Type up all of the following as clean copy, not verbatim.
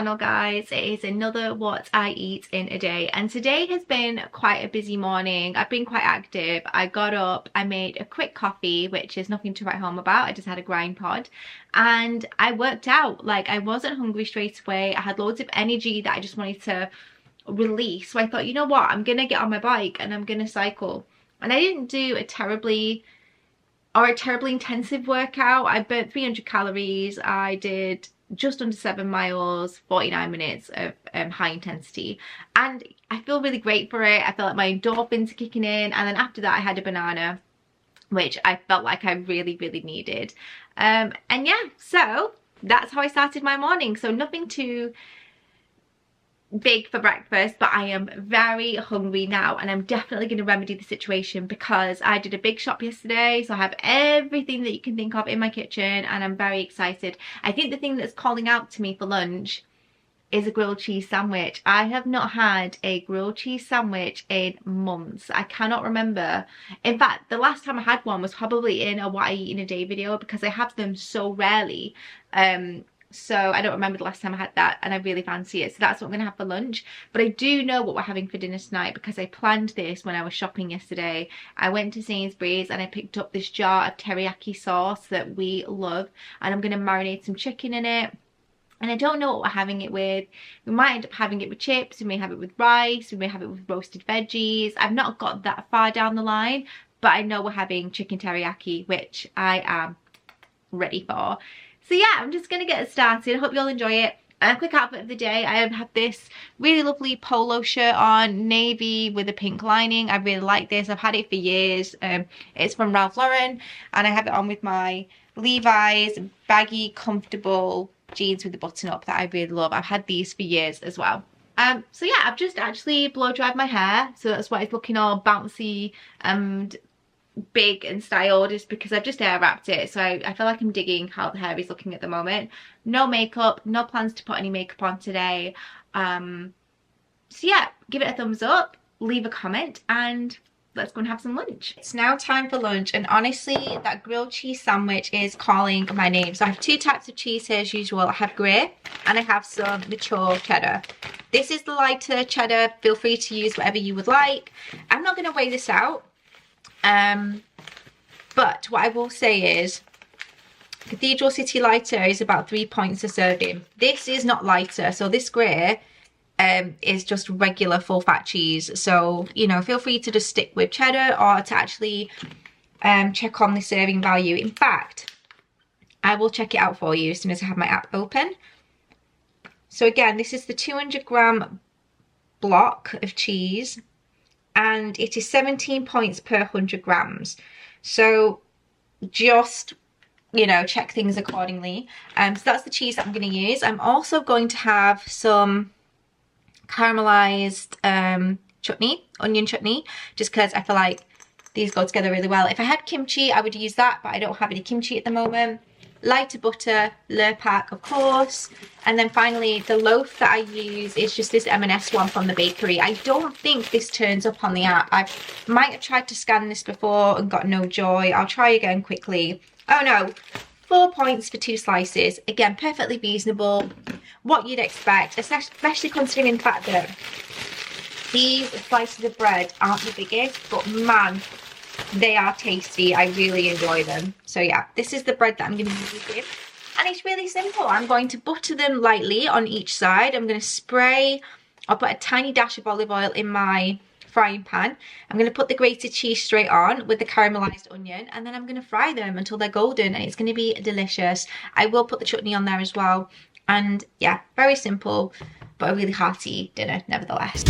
channel, guys. It is another what I eat in a day, and today has been quite a busy morning. I've been quite active. I got up, I made a quick coffee, which is nothing to write home about. I just had a grind pod, and I worked out. Like, I wasn't hungry straight away. I had loads of energy that I just wanted to release, so I thought, you know what, I'm gonna get on my bike and I'm gonna cycle. And I didn't do a terribly intensive workout. I burnt 300 calories. I did just under 7 miles, 49 minutes of high intensity, and I feel really great for it. I feel like my endorphins are kicking in, and then after that I had a banana, which I felt like I really needed. And yeah, so that's how I started my morning. So nothing too big for breakfast, but I am very hungry now, and I'm definitely going to remedy the situation because I did a big shop yesterday, so I have everything that you can think of in my kitchen, and I'm very excited. I think the thing that's calling out to me for lunch is a grilled cheese sandwich. I have not had a grilled cheese sandwich in months. I cannot remember. In fact, the last time I had one was probably in a what I eat in a day video, because I have them so rarely. So I don't remember the last time I had that, and I really fancy it. So that's what I'm going to have for lunch. But I do know what we're having for dinner tonight because I planned this when I was shopping yesterday. I went to Sainsbury's and I picked up this jar of teriyaki sauce that we love, and I'm going to marinate some chicken in it. And I don't know what we're having it with. We might end up having it with chips, we may have it with rice, we may have it with roasted veggies. I've not got that far down the line, but I know we're having chicken teriyaki, which I am ready for. So yeah, I'm just going to get it started. I hope you all enjoy it. A quick outfit of the day. I have this really lovely polo shirt on, navy with a pink lining. I really like this. I've had it for years. It's from Ralph Lauren, and I have it on with my Levi's baggy, comfortable jeans with the button up that I really love. I've had these for years as well. So yeah, I've just actually blow dried my hair, so that's why it's looking all bouncy and big and styled, is because I've just air wrapped it. So I feel like I'm digging how the hair is looking at the moment. No makeup, no plans to put any makeup on today. So yeah, give it a thumbs up, leave a comment, and let's go and have some lunch. It's now time for lunch, and honestly that grilled cheese sandwich is calling my name. So I have two types of cheese here as usual. I have grey and I have some mature cheddar. This is the lighter cheddar. Feel free to use whatever you would like. I'm not going to weigh this out. But what I will say is Cathedral City Lighter is about 3 points a serving. This is not lighter, so this grey is just regular full fat cheese. So, you know, feel free to just stick with cheddar or to actually check on the serving value. In fact, I will check it out for you as soon as I have my app open. So again, this is the 200-gram block of cheese, and it is 17 points per 100 grams. So just, you know, check things accordingly. So that's the cheese that I'm going to use. I'm also going to have some caramelized chutney, onion chutney, just because I feel like these go together really well. If I had kimchi, I would use that, but I don't have any kimchi at the moment. Lighter butter, Lurpak, of course. And then finally, the loaf that I use is just this M&S one from the bakery. I don't think this turns up on the app. I might have tried to scan this before and got no joy. I'll try again quickly. Oh no, 4 points for 2 slices. Again, perfectly reasonable. What you'd expect, especially considering the fact that these slices of bread aren't the biggest, but man, they are tasty. I really enjoy them. So yeah, this is the bread that I'm going to be using, and it's really simple. I'm going to butter them lightly on each side. I'm going to spray, I'll put a tiny dash of olive oil in my frying pan. I'm going to put the grated cheese straight on with the caramelized onion, and then I'm going to fry them until they're golden, and it's going to be delicious. I will put the chutney on there as well. And yeah, very simple, but a really hearty dinner nevertheless.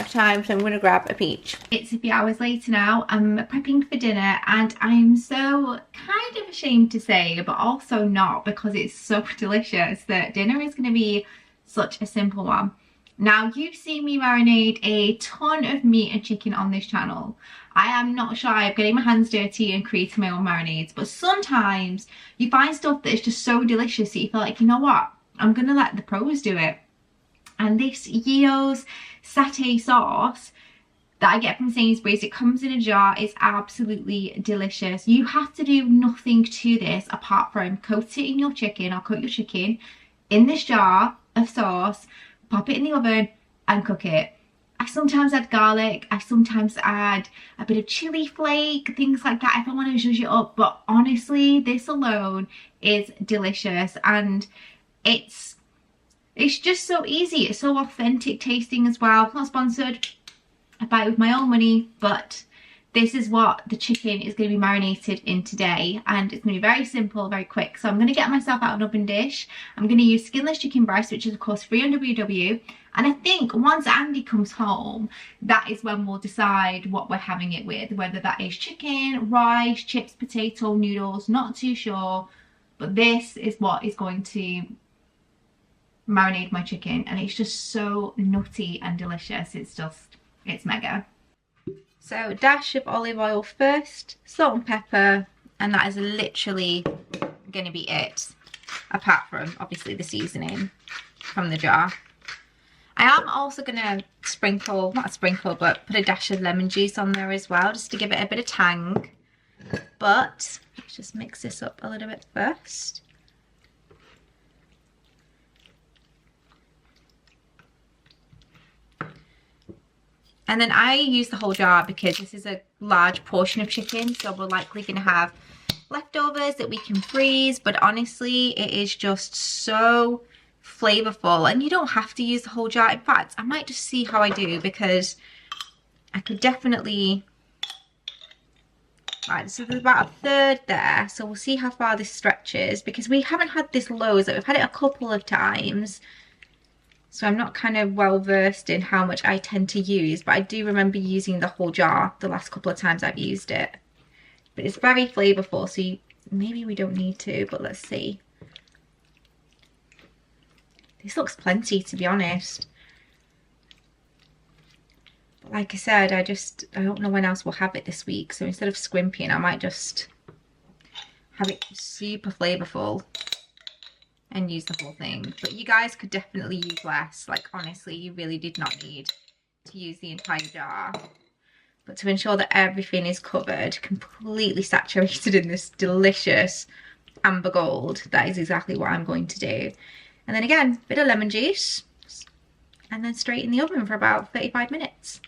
of time, so I'm going to grab a peach. It's a few hours later now. I'm prepping for dinner and I'm so kind of ashamed to say, but also not, because it's so delicious, that dinner is going to be such a simple one. Now, you've seen me marinate a ton of meat and chicken on this channel. I am not shy of getting my hands dirty and creating my own marinades, but sometimes you find stuff that is just so delicious that you feel like, you know what, I'm going to let the pros do it. And this Yeo's satay sauce that I get from Sainsbury's, it comes in a jar, it's absolutely delicious. You have to do nothing to this apart from coat it in your chicken, or coat your chicken in this jar of sauce, pop it in the oven and cook it. I sometimes add garlic, I sometimes add a bit of chili flake, things like that if I want to zhuzh it up, but honestly this alone is delicious, and it's just so easy. It's so authentic tasting as well. Not sponsored, I buy it with my own money, but this is what the chicken is going to be marinated in today, and it's going to be very simple, very quick. So I'm going to get myself out an oven dish. I'm going to use skinless chicken breast, which is of course free on WW, and I think once Andy comes home, that is when we'll decide what we're having it with, whether that is chicken, rice, chips, potato, noodles, not too sure, but this is what is going to marinate my chicken, and it's just so nutty and delicious. It's mega. So dash of olive oil first, salt and pepper, and that is literally going to be it, apart from obviously the seasoning from the jar. I am also going to sprinkle, not a sprinkle, but put a dash of lemon juice on there as well, just to give it a bit of tang. But let's just mix this up a little bit first. And then I use the whole jar because this is a large portion of chicken, so we're likely going to have leftovers that we can freeze, but honestly it is just so flavorful, and you don't have to use the whole jar. In fact, I might just see how I do, because I could definitely... Right, so there's about a third there, so we'll see how far this stretches, because we haven't had this loads, we've had it a couple of times. So I'm not kind of well versed in how much I tend to use, but I do remember using the whole jar the last couple of times I've used it. But it's very flavourful, so maybe we don't need to, but let's see. This looks plenty, to be honest. But like I said, I don't know when else we'll have it this week, so instead of scrimping, I might just have it super flavourful and use the whole thing. But you guys could definitely use less. Like, honestly, you really did not need to use the entire jar. But to ensure that everything is covered, completely saturated in this delicious amber gold, that is exactly what I'm going to do. And then again, a bit of lemon juice, and then straight in the oven for about 35 minutes.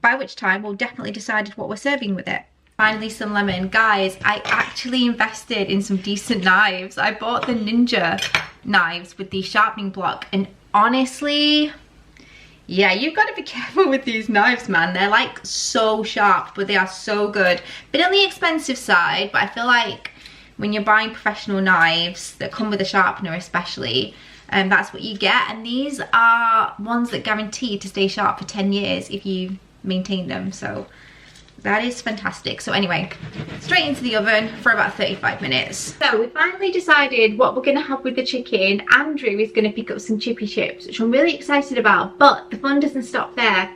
By which time we'll definitely decide what we're serving with it. Finally, some lemon. Guys, I actually invested in some decent knives. I bought the Ninja knives with the sharpening block, and honestly, yeah, you've got to be careful with these knives, man. They're like so sharp, but they are so good. Bit on the expensive side, but I feel like when you're buying professional knives that come with a sharpener especially, that's what you get. And these are ones that guarantee to stay sharp for 10 years if you maintain them, so that is fantastic. So anyway, straight into the oven for about 35 minutes. So we finally decided what we're going to have with the chicken. Andrew is going to pick up some chippy chips, which I'm really excited about, but the fun doesn't stop there.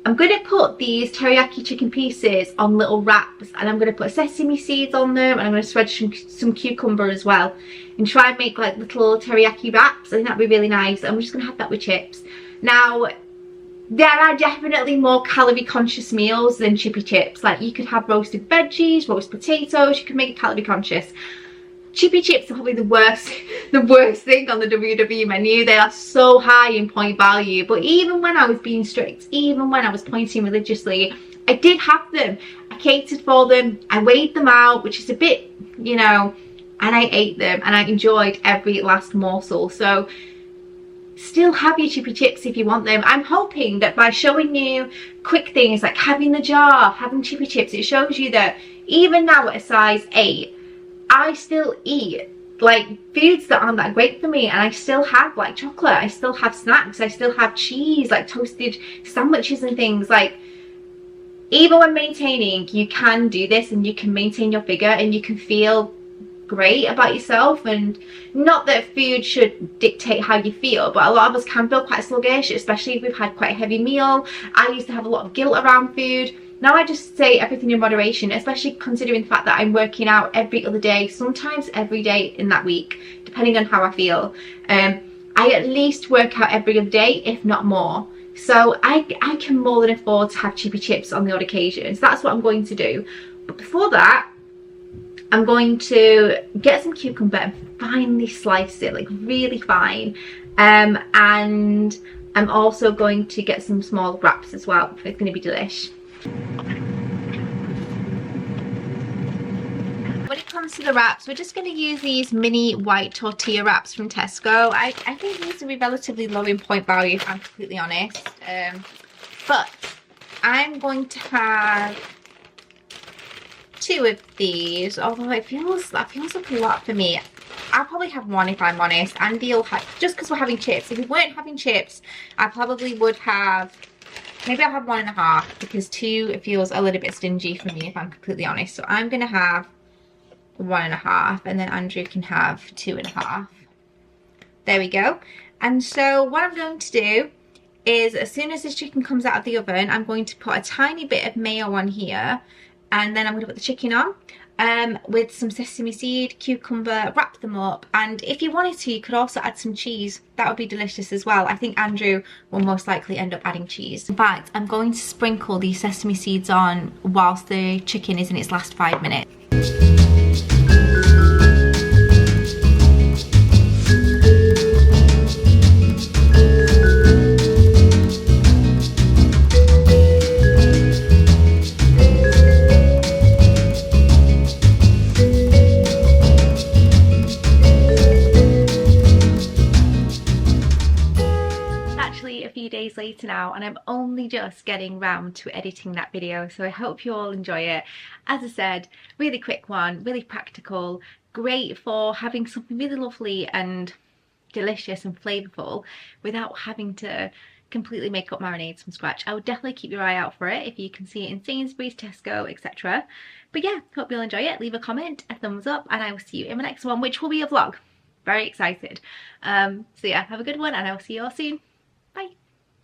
I'm going to put these teriyaki chicken pieces on little wraps, and I'm going to put sesame seeds on them, and I'm going to spread some cucumber as well, and try and make like little teriyaki wraps. I think that'd be really nice, and we're just going to have that with chips. Now, there are definitely more calorie conscious meals than chippy chips. Like, you could have roasted veggies, roast potatoes, you can make it calorie conscious. Chippy chips are probably the worst thing on the WW menu. They are so high in point value. But even when I was being strict, even when I was pointing religiously, I did have them. I catered for them, I weighed them out, which is a bit, you know, and I ate them, and I enjoyed every last morsel. So still have your chippy chips if you want them. I'm hoping that by showing you quick things like having the jar, having chippy chips, it shows you that even now at a size 8, I still eat like foods that aren't that great for me, and I still have like chocolate, I still have snacks, I still have cheese, like toasted sandwiches and things. Like, even when maintaining, you can do this and you can maintain your figure and you can feel great about yourself. And not that food should dictate how you feel, but a lot of us can feel quite sluggish, especially if we've had quite a heavy meal. I used to have a lot of guilt around food. Now I just say everything in moderation, especially considering the fact that I'm working out every other day, sometimes every day in that week, depending on how I feel. I at least work out every other day, if not more. So I can more than afford to have chippy chips on the odd occasion. So that's what I'm going to do. But before that, I'm going to get some cucumber and finely slice it, like really fine. And I'm also going to get some small wraps as well. It's going to be delish. When it comes to the wraps, we're just going to use these mini white tortilla wraps from Tesco. I think these will be relatively low in point value, if I'm completely honest. But I'm going to have 2 of these, although that feels like a lot for me. I'll probably have 1 if I'm honest. Andy will have, just because we're having chips. If we weren't having chips, I probably would have, maybe I'll have 1.5, because 2 it feels a little bit stingy for me, if I'm completely honest. So I'm gonna have 1.5, and then Andrew can have 2.5. There we go. And so what I'm going to do is, as soon as this chicken comes out of the oven, I'm going to put a tiny bit of mayo on here, and then I'm going to put the chicken on with some sesame seed, cucumber, wrap them up. And if you wanted to, you could also add some cheese. That would be delicious as well. I think Andrew will most likely end up adding cheese. In fact, I'm going to sprinkle these sesame seeds on whilst the chicken is in its last 5 minutes. Days later now, and I'm only just getting round to editing that video, so I hope you all enjoy it. As I said, really quick one, really practical, great for having something really lovely and delicious and flavourful without having to completely make up marinades from scratch. I would definitely keep your eye out for it if you can see it in Sainsbury's, Tesco, etc. But yeah, hope you'll enjoy it. Leave a comment, a thumbs up, and I will see you in my next one, which will be a vlog. Very excited. So yeah, have a good one, and I will see you all soon.